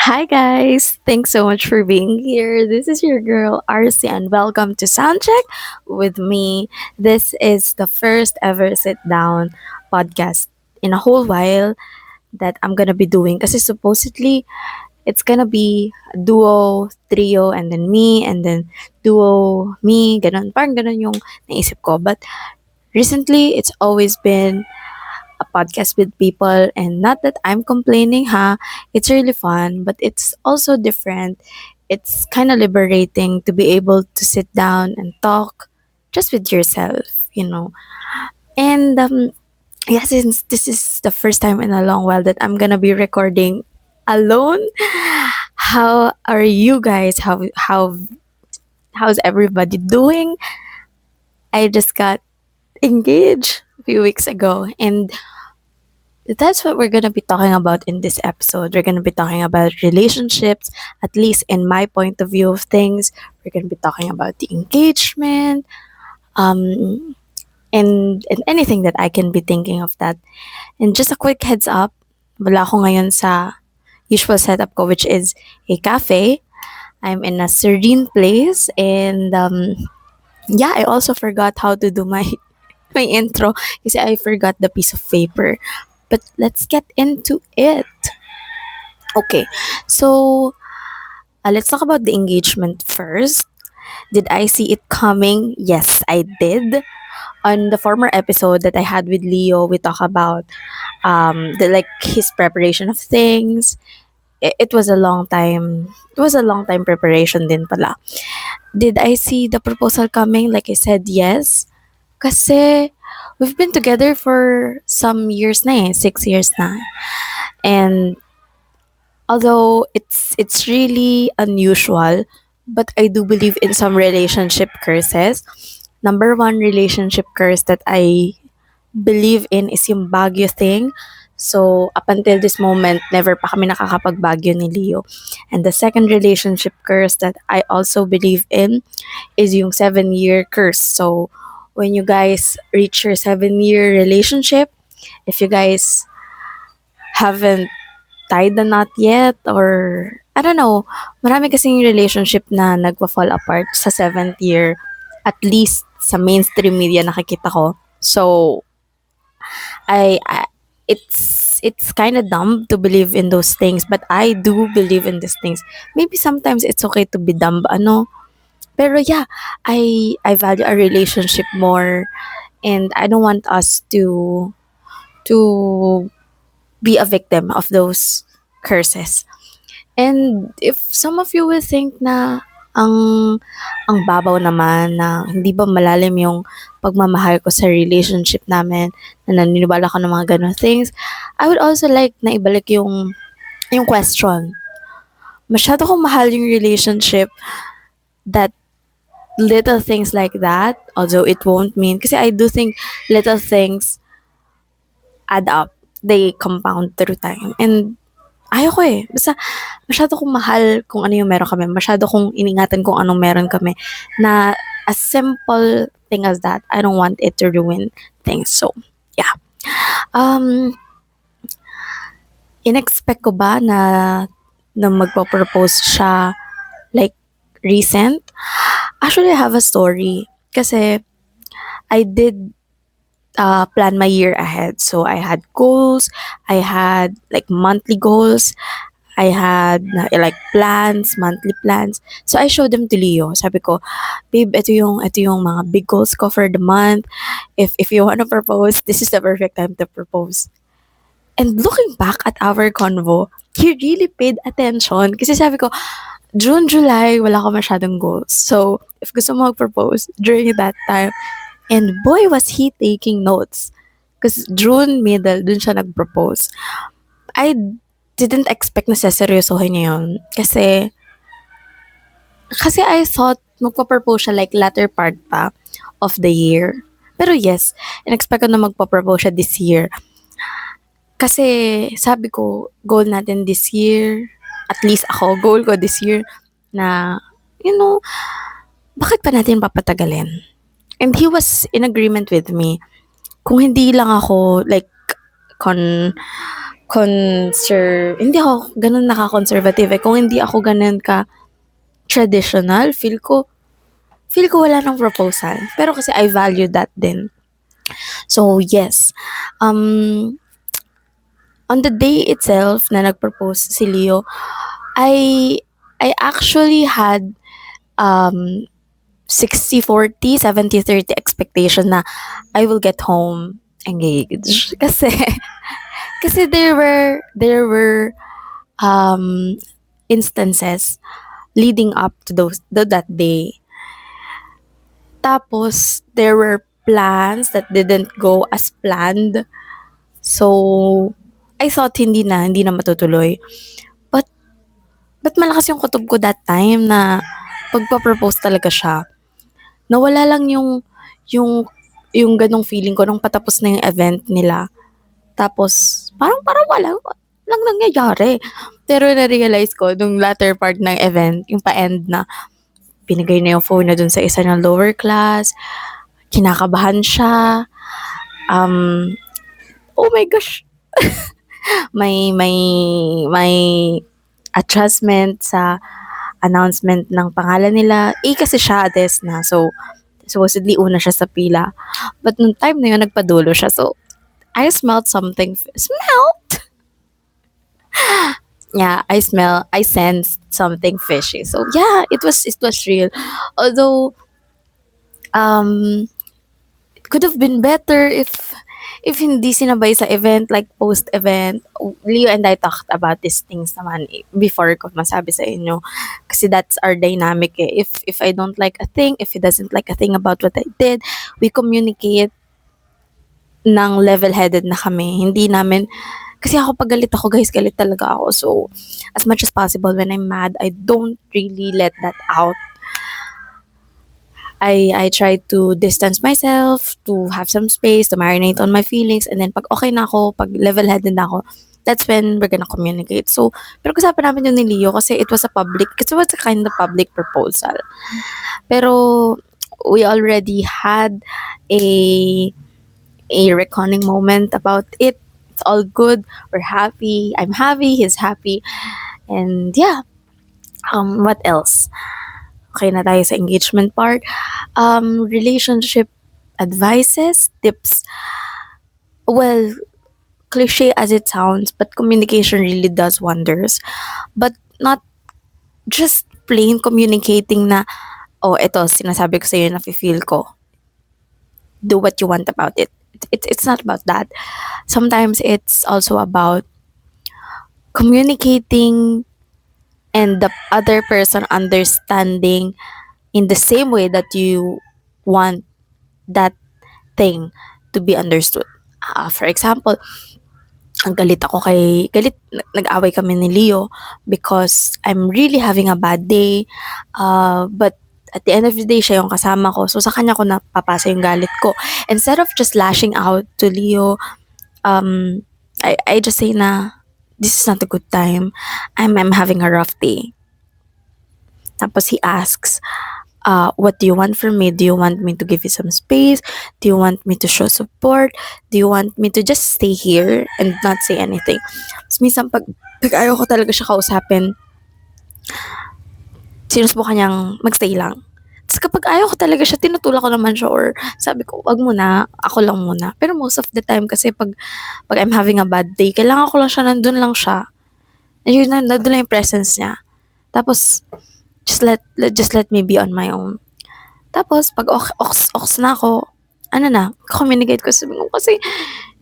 Hi guys, thanks so much for being here. This is your girl Arcy and welcome to Soundcheck with me. This is the first ever sit down podcast in a whole while that I'm gonna be doing kasi supposedly it's gonna be duo, trio, and then me, and then duo, me, ganun. Parang ganun yung naisip ko. But recently, it's always been a podcast with people, and not that I'm complaining, ha. It's really fun, but it's also different. It's kind of liberating to be able to sit down and talk just with yourself. And yeah, since this is the first time in a long while that I'm gonna be recording alone, how are you guys? How's everybody doing? I just got engaged a few weeks ago, and that's what we're going to be talking about in this episode. We're going to be talking about relationships, at least in my point of view of things. We're going to be talking about the engagement, um, and anything that I can be thinking of that. And just a quick heads up, wala ako ngayon sa usual setup ko, which is a cafe. I'm in a serene place, and yeah, I also forgot how to do my my intro kasi I forgot the piece of paper. But let's get into it. Okay, so let's talk about the engagement first. Did I see it coming? Yes, I did. On the former episode that I had with Leo, we talk about the like his preparation of things. It was a long time. It was a long time preparation din pala. Did I see the proposal coming? Like I said, yes. Kasi we've been together for some years na 6 years na. And although it's really unusual, but I do believe in some relationship curses. Number one relationship curse that I believe in is yung Baguio thing. So, up until this moment, never pa kami nakakapag-Baguio ni Leo. And the second relationship curse that I also believe in is yung 7-year curse. So, when you guys reach your 7-year relationship, if you guys haven't tied the knot yet, or I don't know, marami kasing relationship na nagpa-fall apart sa 7th year, at least sa mainstream media nakikita ko. So, I it's kind of dumb to believe in those things, but I do believe in these things. Maybe sometimes it's okay to be dumb, ano. Pero yeah, I value a relationship more, and I don't want us to be a victim of those curses. And if some of you will think na ang ang babaw naman, na hindi ba malalim yung pagmamahal ko sa relationship namin, na naniniwala ko ng mga ganun things, I would also like na ibalik yung question. Masyado kong mahal yung relationship that little things like that, although it won't mean, kasi I do think little things add up. They compound through time. And ayoko basta masyado kong mahal kung ano yung meron kami. Masyado kong iningatan kung anong meron kami. Na a simple thing as that, I don't want it to ruin things. So, yeah. In-expect ko ba na magpo-propose siya like recent? Actually, I have a story. Kasi I did plan my year ahead. So I had goals, I had like monthly goals, I had like plans, monthly plans. So I showed them to Leo. Sabi ko, babe, ito yung mga big goals ko for the month. If you want to propose, this is the perfect time to propose. And looking back at our convo, he really paid attention. Kasi sabi ko, June, July, wala ko masyadong goals. So, if gusto mo mag-propose during that time, and boy, was he taking notes. Because June, middle, dun siya nag-propose. I didn't expect na seseryosohin niya yun. Kasi I thought magpa-propose siya like latter part pa of the year. Pero yes, in-expect ko na magpa-propose siya this year. Kasi sabi ko, goal natin this year, at least ako, goal ko this year, na, bakit pa natin papatagalin? And he was in agreement with me. Kung hindi lang ako, like, hindi ako ganun naka-conservative eh. Kung hindi ako ganun ka traditional, feel ko wala ng proposal. Pero kasi I value that din. So, yes. On the day itself na nag-propose si Leo, I I actually had 60-40, 70-30 expectation na I will get home engaged. Kasi there were instances leading up to that day. Tapos there were plans that didn't go as planned. So I thought hindi na matutuloy. But malakas yung kutob ko that time na pagpa-propose talaga siya. Nawala lang yung yung ganong feeling ko nung patapos na yung event nila. Tapos parang wala lang nangyayari. Pero na-realize ko nung latter part ng event, yung pa-end na, binigay na yung phone na dun sa isa ng lower class, kinakabahan siya, oh my gosh, may adjustment sa announcement ng pangalan nila. Kasi siya, Ades na. So, supposedly una siya sa pila. But nung time na yun, nagpadulo siya. So, I smelled something. Yeah, I sensed something fishy. So, yeah, it was real. Although, it could have been better if hindi sinabay sa event, like post-event. Leo and I talked about these things naman before ko masabi sa inyo. Kasi that's our dynamic eh. If I don't like a thing, if he doesn't like a thing about what I did, we communicate ng level-headed na kami. Hindi namin, kasi ako pag galit ako guys, galit talaga ako. So, as much as possible when I'm mad, I don't really let that out. I try to distance myself, to have some space, to marinate on my feelings, and then pag okay na ako, pag level-headed na ako, that's when we're gonna communicate. So, pero kasapan namin yun ni Leo kasi it was a kind of public proposal. Pero, we already had a reckoning moment about it. It's all good. We're happy. I'm happy. He's happy. And yeah, what else? Okay na tayo sa engagement part. Relationship advices, tips. Well, cliche as it sounds, but communication really does wonders. But not just plain communicating na, oh, ito, sinasabi ko sa'yo na feel ko. Do what you want about it. It's not about that. Sometimes it's also about communicating and the other person understanding in the same way that you want that thing to be understood. For example, nag-away kami ni Leo because I'm really having a bad day, but at the end of the day, siya yung kasama ko. So, sa kanya ko napapasa yung galit ko. Instead of just lashing out to Leo, I just say na, this is not a good time. I'm having a rough day. Tapos he asks, what do you want from me? Do you want me to give you some space? Do you want me to show support? Do you want me to just stay here and not say anything? Tapos minsan pag ayaw ko talaga siya kausapin, sinusubukan niyang magstay lang. Tapos kapag ayaw ko talaga siya, tinutulak ko naman siya or sabi ko, wag muna, ako lang muna. Pero most of the time kasi pag I'm having a bad day, kailangan ko lang siya, nandun lang siya. Nandun lang yung presence niya. Tapos, just let me be on my own. Tapos, pag ox na ako, communicate ko. Sabi ko,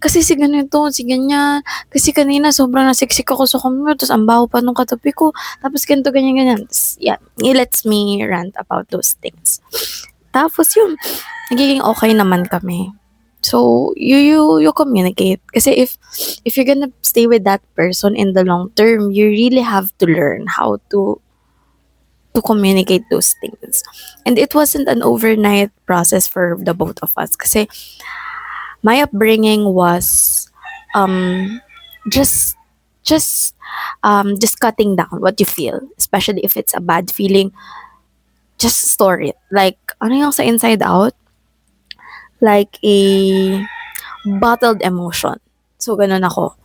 kasi si ganito, si ganyan. Kasi kanina, sobrang nasiksik ako sa computer, tapos ang baho pa nung katabi ko. Tapos ganito, ganyan. Tapos, yeah, he lets me rant about those things. Tapos yun, nagiging okay naman kami. So, you communicate. Kasi if you're gonna stay with that person in the long term, you really have to learn how to communicate those things. And it wasn't an overnight process for the both of us. Kasi my upbringing was just cutting down what you feel, especially if it's a bad feeling. Just store it. Like, ano yung sa inside out? Like a bottled emotion. So, ganun ako.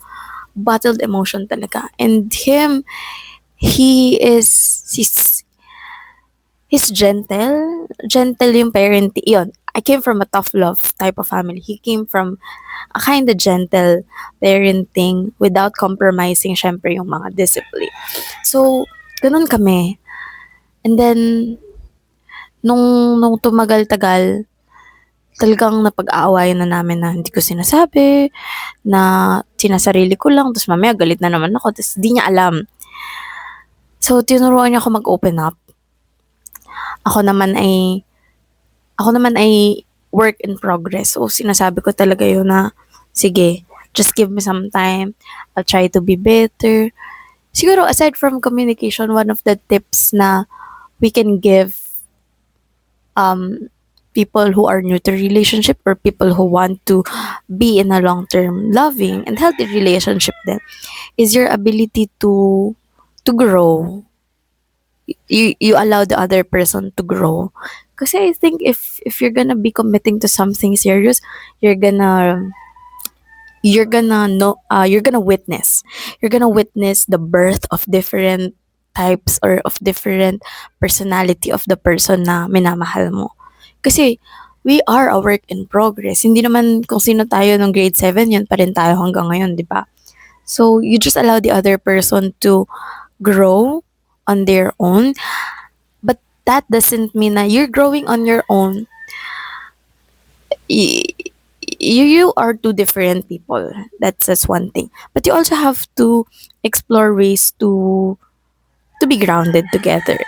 bottled emotion talaga. And him, he is, he's gentle. Gentle yung parenting. Yun, I came from a tough love type of family. He came from a kind of gentle parenting without compromising, syempre, yung mga discipline. So, ganun kami. And then, nung tumagal-tagal, talagang napag-aawayan na namin na hindi ko sinasabi, na sinasarili ko lang, tapos mamaya galit na naman ako, tapos di niya alam. So, tinuruan niya ako mag-open up. Ako naman ay, work in progress. So, sinasabi ko talaga yun na, sige, just give me some time. I'll try to be better. Siguro, aside from communication, one of the tips na we can give people who are new to relationship or people who want to be in a long-term loving and healthy relationship then is your ability to grow. You allow the other person to grow. Kasi I think if you're gonna be committing to something serious, you're gonna know, you're gonna witness the birth of different types or of different personality of the person na minamahal mo. Kasi we are a work in progress. Hindi naman kung sino tayo nung grade 7, yun pa rin tayo hanggang ngayon, di ba? So, you just allow the other person to grow on their own. But that doesn't mean na you're growing on your own. You are two different people. That's just one thing. But you also have to explore ways to be grounded together.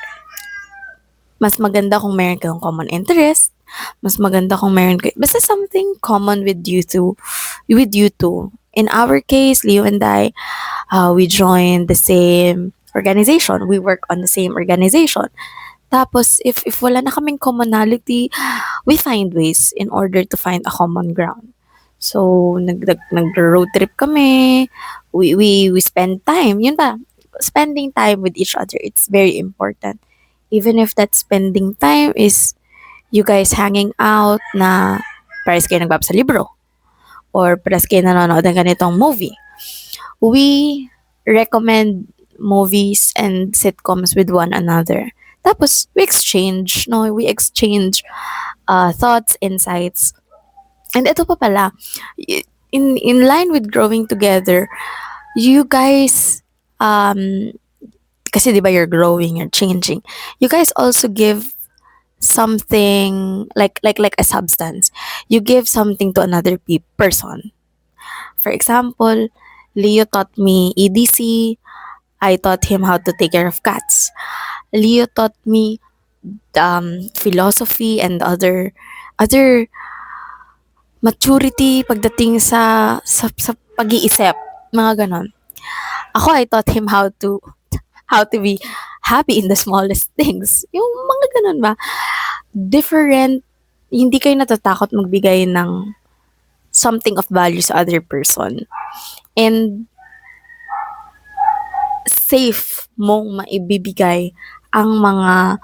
Mas maganda kung meron kayong common interest. Mas maganda kung meron kayo, basta something common with you two. In our case, Leo and I, we joined the same organization. We work on the same organization. Tapos, if wala na kaming commonality, we find ways in order to find a common ground. So, nag-road trip kami. We spend time. Yun ba? Spending time with each other, it's very important. Even if that spending time is you guys hanging out na pares kayo nagbabasa libro or pares kayo nanonood ng ganitong movie. We recommend movies and sitcoms with one another. Tapos, we exchange thoughts, insights. And ito pa pala, in line with growing together, you guys, kasi di ba you're growing, you're changing. You guys also give something like a substance. You give something to another person. For example, Leo taught me EDC. I taught him how to take care of cats. Leo taught me philosophy and other maturity pagdating sa pag-iisip, mga ganon. Ako, I taught him how to be happy in the smallest things. Yung mga ganon ba? Different, hindi kayo natatakot magbigay ng something of value sa other person. And safe mong maibibigay ang mga,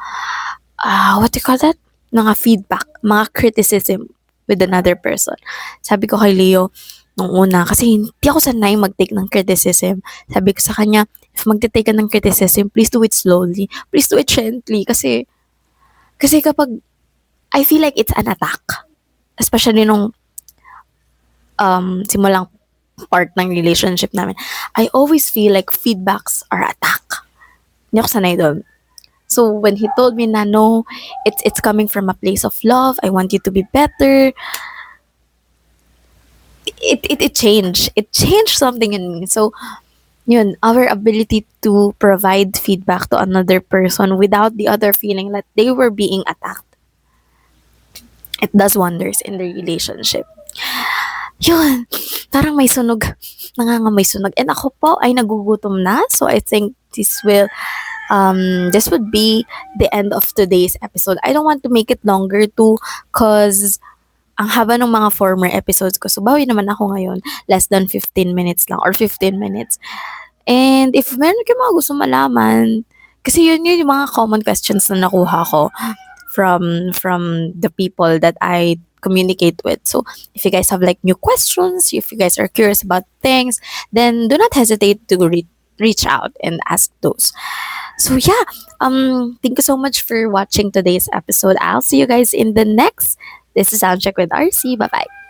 what do you call that? Mga feedback, mga criticism with another person. Sabi ko kay Leo, nung una, kasi hindi ako sanay mag-take ng criticism. Sabi ko sa kanya, if mag-take ka ng criticism, please do it slowly. Please do it gently. Kasi kapag, I feel like it's an attack. Especially nung simulang part ng relationship namin. I always feel like feedbacks are attack. Hindi ako sanay doon. So, when he told me na, no, it's coming from a place of love, I want you to be better, it changed. It changed something in me. So, yun, our ability to provide feedback to another person without the other feeling that they were being attacked, it does wonders in the relationship. Yun, parang may sunog, nangangamoy sunog. And ako po ay nagugutom na, so I think this would be the end of today's episode. I don't want to make it longer too, cause ang haba ng mga former episodes ko. So, bawi naman ako ngayon. Less than 15 minutes lang or 15 minutes. And if meron kayo mga gusto malaman, kasi yun yung mga common questions na nakuha ko from the people that I communicate with. So if you guys have like new questions, if you guys are curious about things, then do not hesitate to reach out and ask those. So yeah, thank you so much for watching today's episode. I'll see you guys in the next. This is Soundcheck with RC. Bye bye.